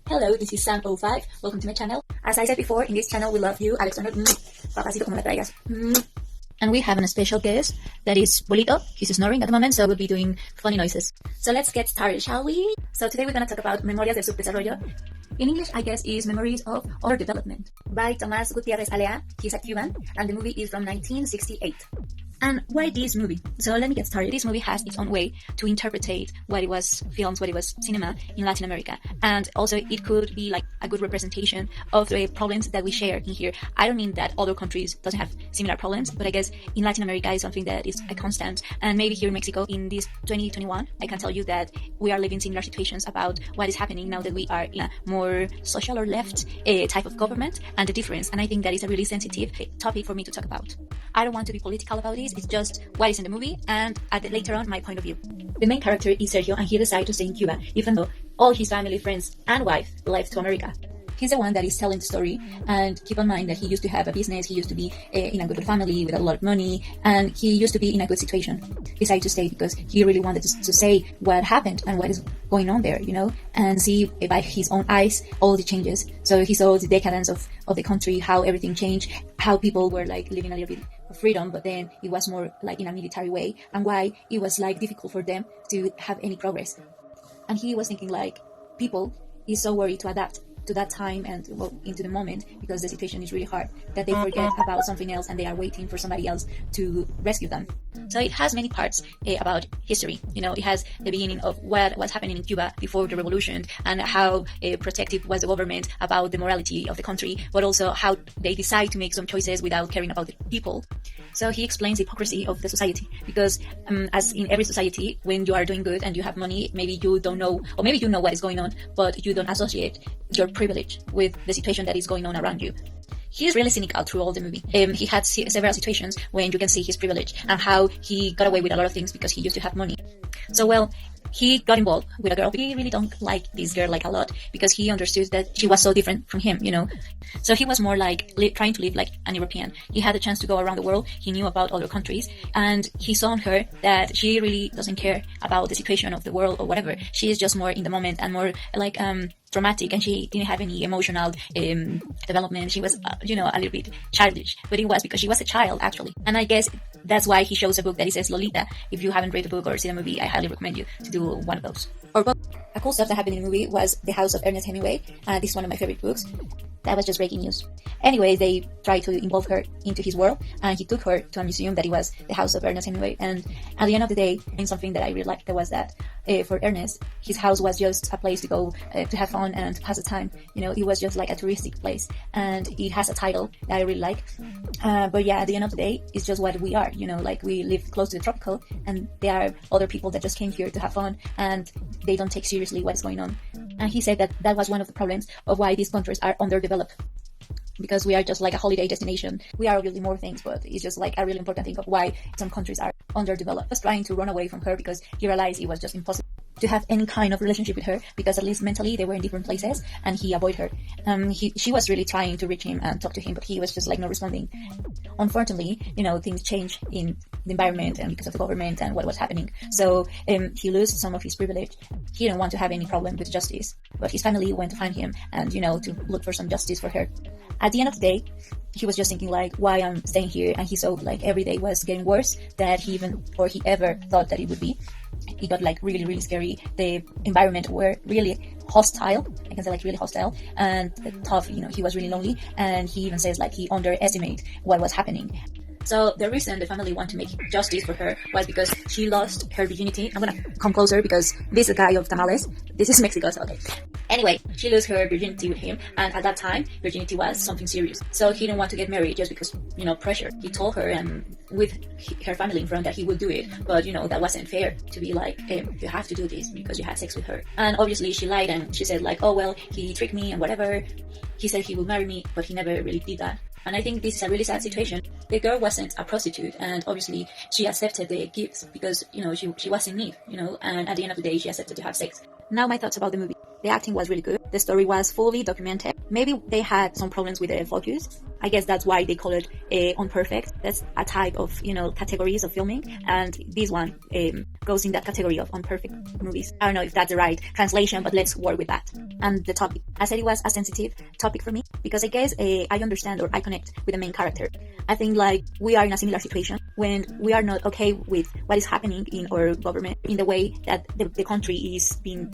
Hello, this is Sam05. Welcome to my channel. As I said before, in this channel we love you, Alexander. Papacito como la traigas. And we have a special guest that is Bolito. He's snoring at the moment, so we'll be doing funny noises. So let's get started, shall we? So today we're going to talk about Memorias de SUBDESARROLLO. In English, I guess, is Memories of Underdevelopment by TomásGutiérrezAlea. He's a Cuban, and the movie is from 1968. And why this movie? So let me get started. This movie has its own way to interpret what it was films, what it was cinema in Latin America. And also it could be like a good representation of the problems that we share in here. I don't mean that other countries doesn't have similar problems, but I guess in Latin America is something that is a constant. And maybe here in Mexico in this 2021, I can tell you that we are living similar situations about what is happening now that we are in a more social or left type of government and the difference. And I think that is a really sensitive topic for me to talk about. I don't want to be political about it. It's just what is in the movie and later on my point of view. The main character is Sergio, and he decided to stay in Cuba even though all his family, friends and wife left to America. He's the one that is telling the story, and keep in mind that he used to have a business, he used to be in a good family with a lot of money, and he used to be in a good situation. He decided to stay because he really wanted to say what happened and what is going on there, and see by his own eyes all the changes. So he saw the decadence of the country, how everything changed, how people were like living a little bit of freedom, but then it was more like in a military way, and why it was like difficult for them to have any progress. And he was thinking like people is so worried to adapt to that time and into the moment because the situation is really hard that they forget about something else and they are waiting for somebody else to rescue them. So it has many parts about history. It has the beginning of what was happening in Cuba before the revolution and how protective was the government about the morality of the country, but also how they decide to make some choices without caring about the people. So he explains the hypocrisy of the society because as in every society, when you are doing good and you have money, maybe you don't know, or maybe you know what is going on, but you don't associate your privilege with the situation that is going on around you. He is really cynical through all the movie. He had several situations when you can see his privilege and how he got away with a lot of things because he used to have money. So he got involved with a girl. He really don't like this girl like a lot because he understood that she was so different from him, So he was more like trying to live like an European. He had a chance to go around the world. He knew about other countries, and he saw in her that she really doesn't care about the situation of the world or whatever. She is just more in the moment and more like dramatic, and she didn't have any emotional development. She was a little bit childish, but it was because she was a child actually. And I guess that's why he shows a book that it says Lolita. If you haven't read the book or seen the movie, I highly recommend you to do one of those or both. A cool stuff that happened in the movie was The House of Ernest Hemingway. This is one of my favorite books. That was just breaking news. Anyway, they tried to involve her into his world, and he took her to a museum that it was the house of Ernest Hemingway. And at the end of the day, something that I really liked was that for Ernest, his house was just a place to go to have fun and to pass the time. It was just like a touristic place, and it has a title that I really like. But yeah, at the end of the day, it's just what we are. Like we live close to the tropical, and there are other people that just came here to have fun, and they don't take seriously what is going on. And he said that was one of the problems of why these countries are underdeveloped. Because we are just like a holiday destination. We are really more things, but it's just like a really important thing of why some countries are underdeveloped. He was trying to run away from her because he realized it was just impossible to have any kind of relationship with her because at least mentally they were in different places, and he avoided her. She was really trying to reach him and talk to him, but he was just like not responding. Unfortunately, things change in the environment and because of the government and what was happening. So he lost some of his privilege. He didn't want to have any problem with justice, but his family went to find him and to look for some justice for her. At the end of the day, he was just thinking like, why I'm staying here, and he saw like every day was getting worse that he ever thought that it would be. It got like really, really scary. The environment were really hostile. I can say like really hostile and tough. He was really lonely, and he even says like he underestimated what was happening. So the reason the family wanted to make justice for her was because she lost her virginity. I'm gonna come closer because this is a guy of tamales. This is Mexico, so okay. Anyway, she lost her virginity with him, and at that time, virginity was something serious. So he didn't want to get married just because, pressure. He told her and with her family in front that he would do it, but that wasn't fair to be like, you have to do this because you had sex with her. And obviously she lied and she said like, oh well, he tricked me and whatever. He said he would marry me, but he never really did that. And I think this is a really sad situation. The girl wasn't a prostitute, and obviously she accepted the gifts because, she was in need, and at the end of the day, she accepted to have sex. Now my thoughts about the movie. The acting was really good. The story was fully documented. Maybe they had some problems with the focus, I guess that's why they call it unperfect. That's a type of, categories of filming, and this one goes in that category of unperfect movies. I don't know if that's the right translation, but let's work with that. And the topic, I said, it was a sensitive topic for me because I guess I understand, or I connect with the main character. I think like we are in a similar situation when we are not okay with what is happening in our government, in the way that the country is being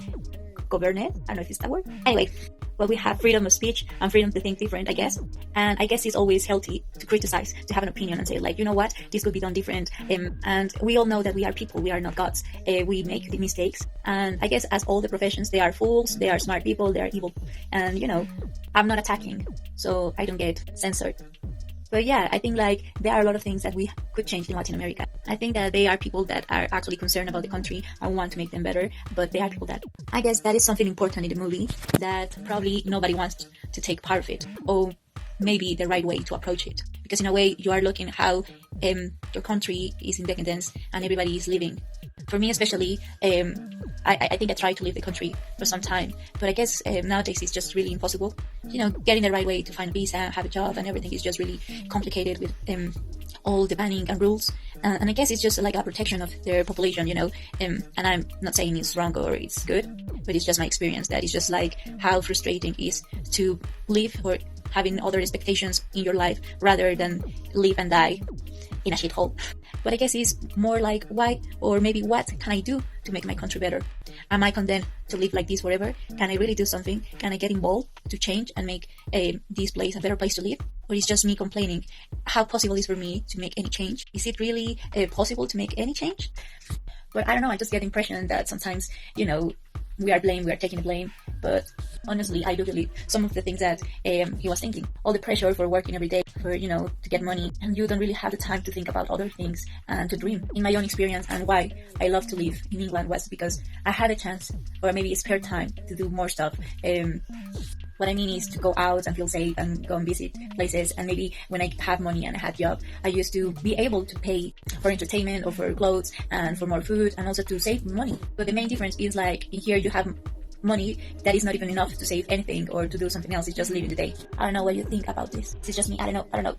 governed. I don't know if it's that word. Anyway, well, we have freedom of speech and freedom to think different, I guess. And I guess it's always healthy to criticize, to have an opinion and say, like, you know what, this could be done different. And we all know that we are people, we are not gods. We make the mistakes. And I guess as all the professions, they are fools, they are smart people, they are evil. And, I'm not attacking, so I don't get censored. But yeah, I think like there are a lot of things that we could change in Latin America. I think that they are people that are actually concerned about the country and want to make them better, but they are people that, I guess that is something important in the movie that probably nobody wants to take part of it, or maybe the right way to approach it. Because in a way, you are looking how your country is in decadence and everybody is living. For me especially, I think I tried to leave the country for some time, but I guess nowadays it's just really impossible. Getting the right way to find a visa, have a job, and everything is just really complicated with all the banning and rules. And I guess it's just like a protection of their population, and I'm not saying it's wrong or it's good, but it's just my experience that it's just like how frustrating it is to live or having other expectations in your life rather than live and die in a shithole. But I guess it's more like why, or maybe what can I do to make my country better? Am I condemned to live like this forever? Can I really do something? Can I get involved to change and make this place a better place to live? Or is just me complaining? How possible is for me to make any change? Is it really possible to make any change? But I don't know, I just get the impression that sometimes, we are taking the blame. But honestly, I do believe some of the things that he was thinking. All the pressure for working every day, for, to get money. And you don't really have the time to think about other things and to dream. In my own experience, and why I love to live in England was because I had a chance, or maybe spare time, to do more stuff. What I mean is to go out and feel safe and go and visit places. And maybe when I have money and I had a job, I used to be able to pay for entertainment or for clothes and for more food, and also to save money. But the main difference is like in here you have money that is not even enough to save anything or to do something else. It's just living the day. I don't know what you think about this. It's just me. I don't know.